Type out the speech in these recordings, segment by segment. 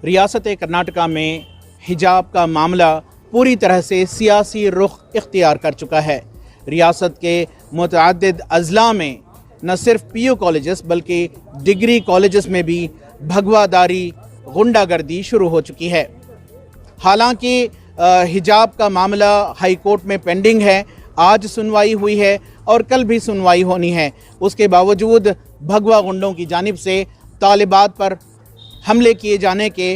रियासत कर्नाटका में हिजाब का मामला पूरी तरह से सियासी रुख इख्तियार कर चुका है। रियासत के मुतअद्दिद अज़ला में न सिर्फ पीयू कॉलेजेस बल्कि डिग्री कॉलेजेस में भी भगवादारी, गुंडागर्दी शुरू हो चुकी है। हालांकि हिजाब का मामला हाई कोर्ट में पेंडिंग है, आज सुनवाई हुई है और कल भी सुनवाई होनी है। उसके बावजूद भगवा गुंडों की जानिब से तालिबात पर हमले किए जाने के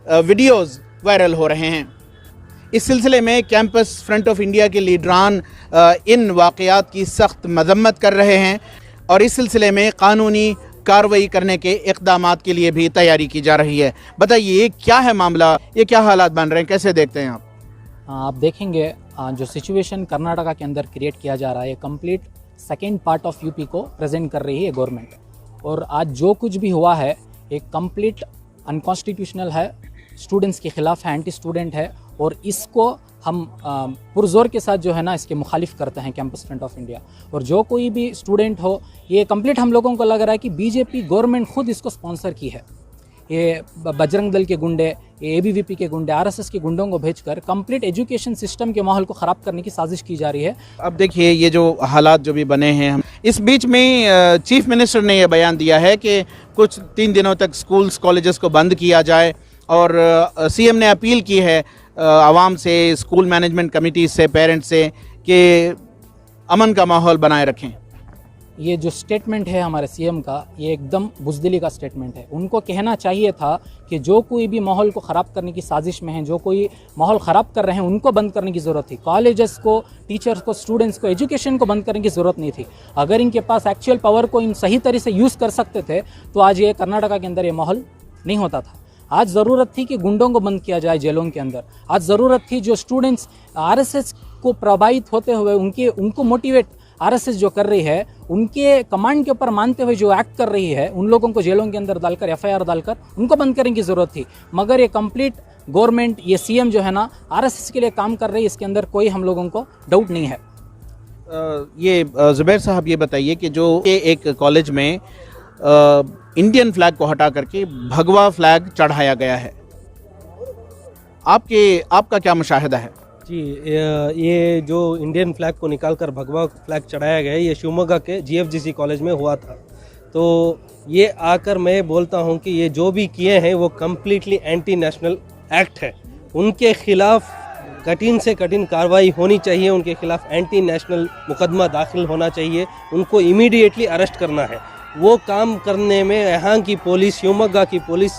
वीडियोज़ वायरल हो रहे हैं। इस सिलसिले में कैंपस फ्रंट ऑफ इंडिया के लीडरान इन वाक़यात की सख्त मज़म्मत कर रहे हैं और इस सिलसिले में कानूनी कार्रवाई करने के इक़दामात के लिए भी तैयारी की जा रही है। बताइए क्या है मामला, ये क्या हालात बन रहे हैं, कैसे देखते हैं आप? आप देखेंगे जो सिचुएशन कर्नाटका के अंदर क्रिएट किया जा रहा है, complete second part of UP को प्रेजेंट कर रही है गवर्नमेंट। और आज जो कुछ भी हुआ है एक कंप्लीट अनकॉन्स्टिट्यूशनल है, स्टूडेंट्स के खिलाफ है, एंटी स्टूडेंट है और इसको हम पुरजोर के साथ जो है ना इसके मुखालिफ करते हैं कैंपस फ्रंट ऑफ इंडिया। और जो कोई भी स्टूडेंट हो, ये कंप्लीट हम लोगों को लग रहा है कि बीजेपी गवर्नमेंट खुद इसको स्पॉन्सर की है। ये बजरंग दल के गुंडे, ये एबीवीपी के गुंडे, आरएसएस के गुंडों को भेजकर कंप्लीट एजुकेशन सिस्टम के माहौल को ख़राब करने की साजिश की जा रही है। अब देखिए ये जो हालात जो भी बने हैं, हम इस बीच में चीफ मिनिस्टर ने यह बयान दिया है कि कुछ 3 दिनों तक स्कूल्स कॉलेजेस को बंद किया जाए और सीएम ने अपील की है आवाम से, स्कूल मैनेजमेंट कमेटी से, पेरेंट्स से कि अमन का माहौल बनाए रखें। ये जो स्टेटमेंट है हमारे सीएम का, ये एकदम बुज़दिली का स्टेटमेंट है। उनको कहना चाहिए था कि जो कोई भी माहौल को ख़राब करने की साजिश में है, जो कोई माहौल ख़राब कर रहे हैं, उनको बंद करने की ज़रूरत थी। कॉलेजेस को, टीचर्स को, स्टूडेंट्स को, एजुकेशन को बंद करने की ज़रूरत नहीं थी। अगर इनके पास एक्चुअल पावर को इन सही तरह से यूज़ कर सकते थे तो आज ये कर्नाटका के अंदर ये माहौल नहीं होता था। आज ज़रूरत थी कि गुंडों को बंद किया जाए जेलों के अंदर। आज ज़रूरत थी जो स्टूडेंट्स आरएसएस को प्रभावित होते हुए उनको मोटिवेट आरएसएस जो कर रही है, उनके कमांड के ऊपर मानते हुए जो एक्ट कर रही है, उन लोगों को जेलों के अंदर डालकर एफआईआर डालकर उनको बंद करने की ज़रूरत थी। मगर ये कंप्लीट गवर्नमेंट, ये सीएम जो है ना आरएसएस के लिए काम कर रही है, इसके अंदर कोई हम लोगों को डाउट नहीं है। ये ज़ुबैर साहब ये बताइए कि जो एक कॉलेज में इंडियन फ्लैग को हटा करके भगवा फ्लैग चढ़ाया गया है, आपका क्या मुशाहिदा है? जी, ये जो इंडियन फ्लैग को निकालकर भगवा फ्लैग चढ़ाया गया है, ये शिवमोगा के जीएफजीसी कॉलेज में हुआ था। तो ये आकर मैं बोलता हूँ कि ये जो भी किए हैं वो कम्प्लीटली एंटी नेशनल एक्ट है। उनके खिलाफ कठिन से कठिन कार्रवाई होनी चाहिए, उनके खिलाफ एंटी नेशनल मुकदमा दाखिल होना चाहिए, उनको इमीडिएटली अरेस्ट करना है। वो काम करने में यहाँ की पुलिस, शिवमोगा की पुलिस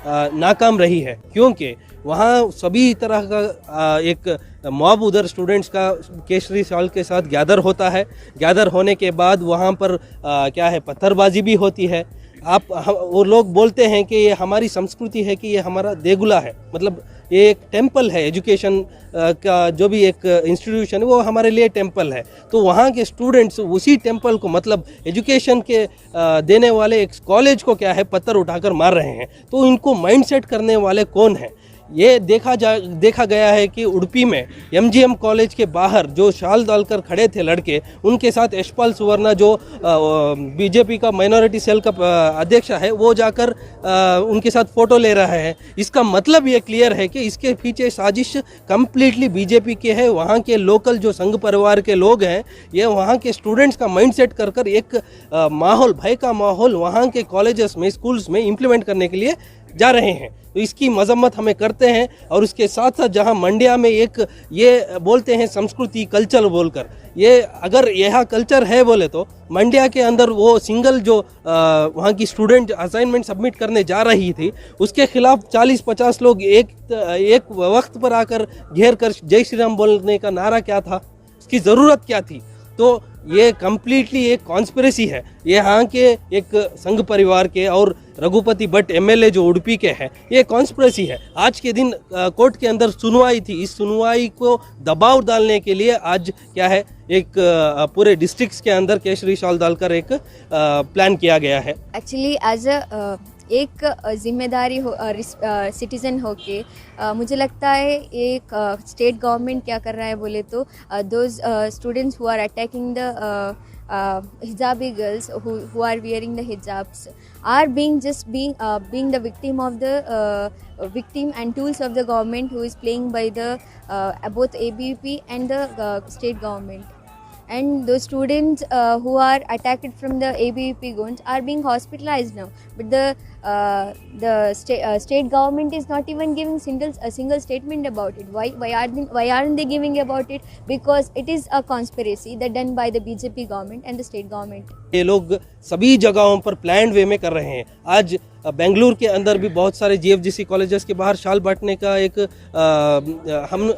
नाकाम रही है, क्योंकि वहाँ सभी तरह का एक मॉब उधर स्टूडेंट्स का केसरी शॉल के साथ गैदर होता है। गैदर होने के बाद वहाँ पर क्या है, पत्थरबाजी भी होती है। वो लोग बोलते हैं कि ये हमारी संस्कृति है, कि ये हमारा देगुला है, मतलब ये एक टेंपल है। एजुकेशन का जो भी एक इंस्टीट्यूशन है वो हमारे लिए टेंपल है। तो वहाँ के स्टूडेंट्स उसी टेंपल को, मतलब एजुकेशन के देने वाले एक कॉलेज को क्या है, पत्थर उठाकर मार रहे हैं। तो इनको माइंडसेट करने वाले कौन हैं? ये देखा गया है कि उडुपी में एमजीएम कॉलेज के बाहर जो शाल डालकर खड़े थे लड़के, उनके साथ यशपाल सुवर्णा जो बीजेपी का माइनॉरिटी सेल का अध्यक्ष है, वो जाकर उनके साथ फ़ोटो ले रहा है। इसका मतलब ये क्लियर है कि इसके पीछे साजिश कम्प्लीटली बीजेपी के है। वहाँ के लोकल जो संघ परिवार के लोग हैं, ये वहाँ के स्टूडेंट्स का माइंडसेट कर एक माहौल, भय का माहौल वहाँ के कॉलेजेस में, स्कूल्स में इम्प्लीमेंट करने के लिए जा रहे हैं। तो इसकी मजम्मत हमें करते हैं। और उसके साथ साथ जहां मंड्या में एक ये बोलते हैं संस्कृति कल्चर बोलकर, ये अगर यह कल्चर है बोले तो मंड्या के अंदर वो सिंगल जो वहाँ की स्टूडेंट असाइनमेंट सबमिट करने जा रही थी, उसके खिलाफ 40-50 लोग एक वक्त पर आकर घेर कर जय श्री राम बोलने का नारा क्या था, उसकी ज़रूरत क्या थी? तो ये कम्प्लीटली एक कॉन्स्पिरेसी है। ये यहाँ के एक संघ परिवार के और रघुपति भट्ट एमएलए जो उडुपी के हैं, ये कॉन्स्पिरेसी है। आज के दिन कोर्ट के अंदर सुनवाई थी। इस सुनवाई को दबाव डालने के लिए आज क्या है, एक पूरे डिस्ट्रिक्ट्स के अंदर केसरी शॉल डालकर एक प्लान किया गया है। एक्चुअली एज एक जिम्मेदारी सिटीज़न होके मुझे लगता है एक स्टेट गवर्नमेंट क्या कर रहा है बोले तो those students who are attacking the hijabi girls who are wearing the hijabs are being the victim of the victim and tools of the government who is playing by the both ABVP and the state government. And those students who are attacked from the ABVP guns are being hospitalized now, but the state government is not even giving a single statement about it. Why aren't they giving about it? Because it is a conspiracy that done by the BJP government and the state government. ये लोग सभी जगहों पर planned वे में कर रहे हैं। आज बेंगलुरु के अंदर भी बहुत सारे GFGC कॉलेजेस के बाहर शाल बांटने का एक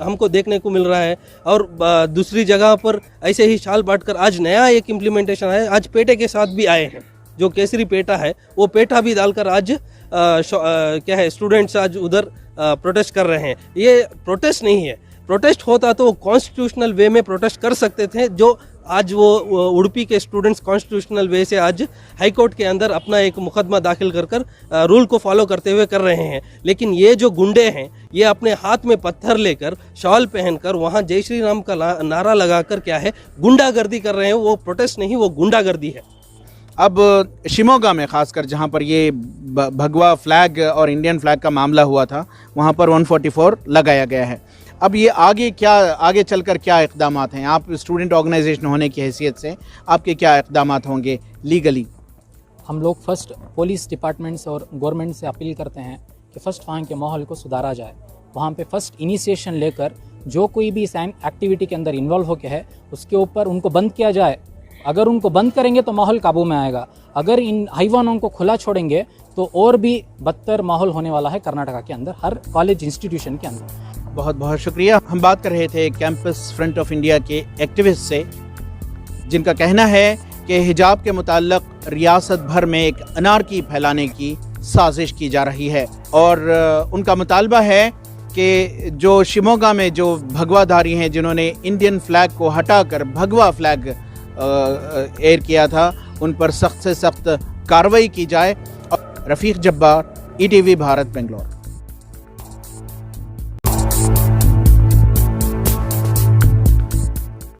हमको देखने को मिल रहा है, और दूसरी जगह पर ऐसे ही शाल बांटकर आज नया एक इम्प्लीमेंटेशन है। आज पेटे के साथ भी आए हैं, जो केसरी पेटा है वो पेटा भी डालकर आज क्या है स्टूडेंट्स आज उधर प्रोटेस्ट कर रहे हैं। ये प्रोटेस्ट नहीं है, प्रोटेस्ट होता तो कॉन्स्टिट्यूशनल वे में प्रोटेस्ट कर सकते थे, जो आज वो उडुपी के स्टूडेंट्स कॉन्स्टिट्यूशनल वे से आज हाई कोर्ट के अंदर अपना एक मुकदमा दाखिल कर रूल को फॉलो करते हुए कर रहे हैं। लेकिन ये जो गुंडे हैं ये अपने हाथ में पत्थर लेकर शॉल पहनकर वहाँ जय श्री राम का नारा लगाकर क्या है गुंडागर्दी कर रहे हैं। वो प्रोटेस्ट नहीं, वो गुंडागर्दी है। अब शिमोगा में खासकर जहाँ पर ये भगवा फ्लैग और इंडियन फ्लैग का मामला हुआ था वहाँ पर 144 लगाया गया है। अब ये आगे चलकर क्या इक़दामात हैं? आप स्टूडेंट ऑर्गेनाइजेशन होने की हैसियत से आपके क्या इक़दामात होंगे लीगली? हम लोग फर्स्ट पुलिस डिपार्टमेंट से और गवर्नमेंट से अपील करते हैं कि फ़र्स्ट वहाँ के माहौल को सुधारा जाए। वहाँ पे फर्स्ट इनिशिएशन लेकर जो कोई भी इस एक्टिविटी के अंदर इन्वॉल्व होकर है उसके ऊपर उनको बंद किया जाए। अगर उनको बंद करेंगे तो माहौल काबू में आएगा, अगर इन हाईवानों को खुला छोड़ेंगे तो और भी बदतर माहौल होने वाला है कर्नाटका के अंदर, हर कॉलेज इंस्टीट्यूशन के अंदर। बहुत बहुत शुक्रिया। हम बात कर रहे थे कैंपस फ्रंट ऑफ इंडिया के एक्टिविस्ट से, जिनका कहना है कि हिजाब के मुताल्लिक रियासत भर में एक अनारकी फैलाने की साजिश की जा रही है, और उनका मुतालबा है कि जो शिमोगा में जो भगवाधारी हैं जिन्होंने इंडियन फ्लैग को हटाकर भगवा फ्लैग एयर किया था उन पर सख्त से सख्त कार्रवाई की जाए। रफ़ीक जब्बार, ETV भारत, बेंगलोर।